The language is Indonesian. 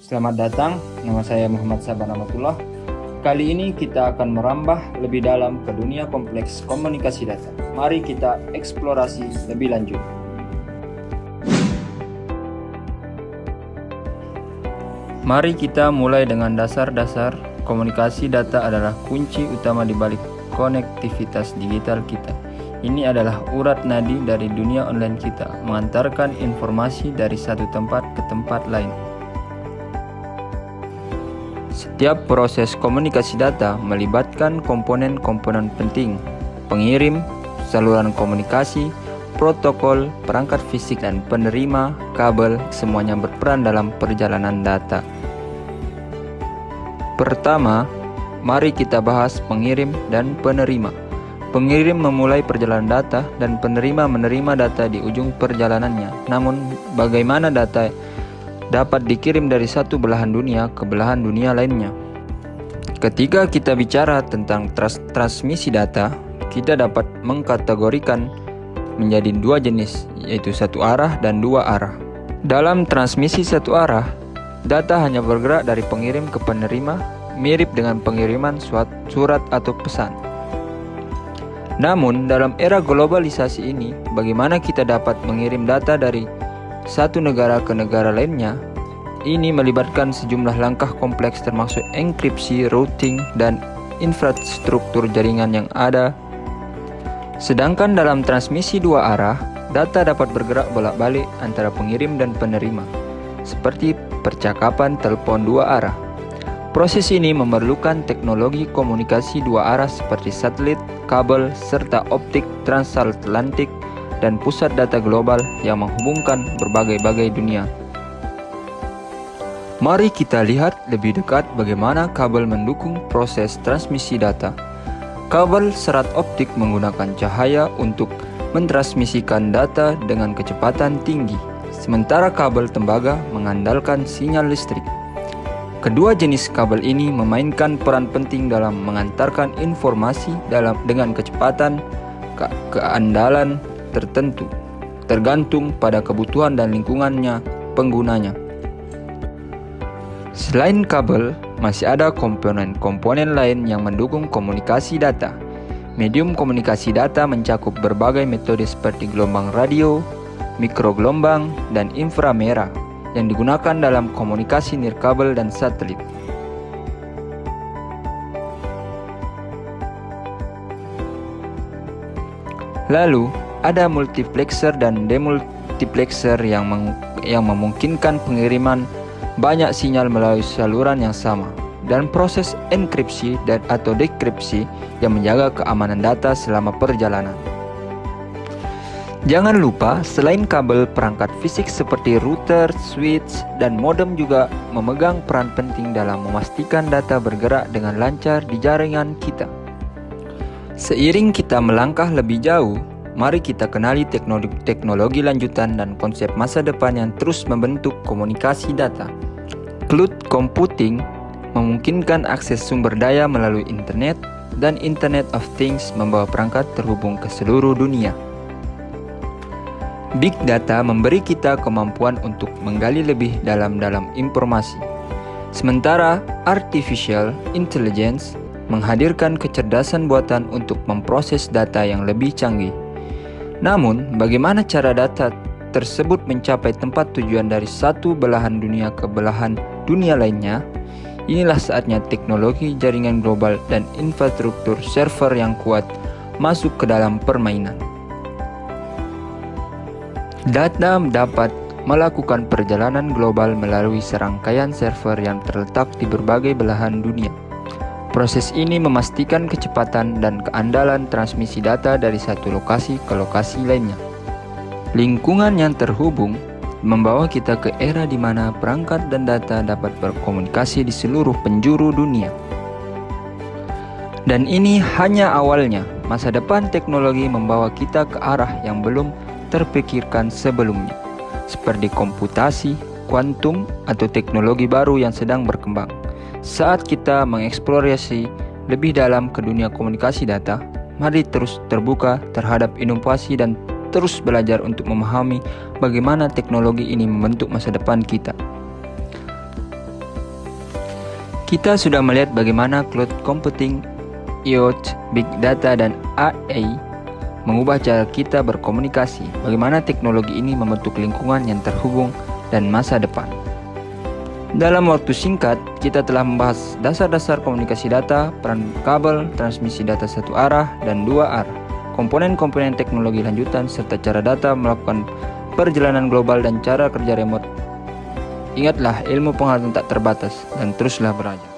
Selamat datang, nama saya Muhammad Sabar Amatullah. Kali ini kita akan merambah lebih dalam ke dunia kompleks komunikasi data. Mari kita eksplorasi lebih lanjut. Mari kita mulai dengan dasar-dasar. Komunikasi data adalah kunci utama di balik konektivitas digital kita. Ini adalah urat nadi dari dunia online kita, mengantarkan informasi dari satu tempat ke tempat lain. Setiap proses komunikasi data melibatkan komponen-komponen penting: pengirim, saluran komunikasi, protokol, perangkat fisik dan penerima, kabel, semuanya berperan dalam perjalanan data. Pertama, mari kita bahas pengirim dan penerima. Pengirim memulai perjalanan data dan penerima menerima data di ujung perjalanannya. Namun, bagaimana data dapat dikirim dari satu belahan dunia ke belahan dunia lainnya? Ketika kita bicara tentang transmisi data, kita dapat mengkategorikan menjadi dua jenis, yaitu satu arah dan dua arah. Dalam transmisi satu arah, data hanya bergerak dari pengirim ke penerima, mirip dengan pengiriman surat atau pesan. Namun, dalam era globalisasi ini, bagaimana kita dapat mengirim data dari satu negara ke negara lainnya? Ini melibatkan sejumlah langkah kompleks termasuk enkripsi, routing, dan infrastruktur jaringan yang ada. Sedangkan dalam transmisi dua arah, data dapat bergerak bolak-balik antara pengirim dan penerima, seperti percakapan telepon dua arah. Proses ini memerlukan teknologi komunikasi dua arah seperti satelit, kabel, serta optik transatlantik dan pusat data global yang menghubungkan berbagai dunia. Mari kita lihat lebih dekat bagaimana kabel mendukung proses transmisi data. Kabel serat optik menggunakan cahaya untuk mentransmisikan data dengan kecepatan tinggi, sementara kabel tembaga mengandalkan sinyal listrik. Kedua jenis kabel ini memainkan peran penting dalam mengantarkan informasi dengan kecepatan keandalan tertentu, tergantung pada kebutuhan dan lingkungannya penggunanya. Selain kabel, masih ada komponen-komponen lain yang mendukung komunikasi data. Medium komunikasi data mencakup berbagai metode seperti gelombang radio, mikrogelombang, dan inframerah yang digunakan dalam komunikasi nirkabel dan satelit. Lalu, ada multiplexer dan demultiplexer yang memungkinkan pengiriman banyak sinyal melalui saluran yang sama, dan proses enkripsi atau dekripsi yang menjaga keamanan data selama perjalanan. Jangan lupa, selain kabel, perangkat fisik seperti router, switch, dan modem juga memegang peran penting dalam memastikan data bergerak dengan lancar di jaringan kita. Seiring kita melangkah lebih jauh, mari kita kenali teknologi lanjutan dan konsep masa depan yang terus membentuk komunikasi data. Cloud computing memungkinkan akses sumber daya melalui internet, dan Internet of Things membawa perangkat terhubung ke seluruh dunia. Big Data memberi kita kemampuan untuk menggali lebih dalam informasi. Sementara Artificial Intelligence menghadirkan kecerdasan buatan untuk memproses data yang lebih canggih. Namun, bagaimana cara data tersebut mencapai tempat tujuan dari satu belahan dunia ke belahan dunia lainnya? Inilah saatnya teknologi jaringan global dan infrastruktur server yang kuat masuk ke dalam permainan. Data dapat melakukan perjalanan global melalui serangkaian server yang terletak di berbagai belahan dunia. Proses ini memastikan kecepatan dan keandalan transmisi data dari satu lokasi ke lokasi lainnya. Lingkungan yang terhubung membawa kita ke era di mana perangkat dan data dapat berkomunikasi di seluruh penjuru dunia. Dan ini hanya awalnya. Masa depan teknologi membawa kita ke arah yang belum terpikirkan sebelumnya, seperti komputasi, kuantum, atau teknologi baru yang sedang berkembang. Saat kita mengeksplorasi lebih dalam ke dunia komunikasi data, mari terus terbuka terhadap inovasi dan terus belajar untuk memahami bagaimana teknologi ini membentuk masa depan kita. Kita sudah melihat bagaimana cloud computing, IoT, Big Data, dan AI mengubah cara kita berkomunikasi, bagaimana teknologi ini membentuk lingkungan yang terhubung dan masa depan. Dalam waktu singkat, kita telah membahas dasar-dasar komunikasi data, peran kabel, transmisi data satu arah dan dua arah, komponen-komponen teknologi lanjutan, serta cara data melakukan perjalanan global dan cara kerja remote. Ingatlah, ilmu pengetahuan tak terbatas dan teruslah belajar.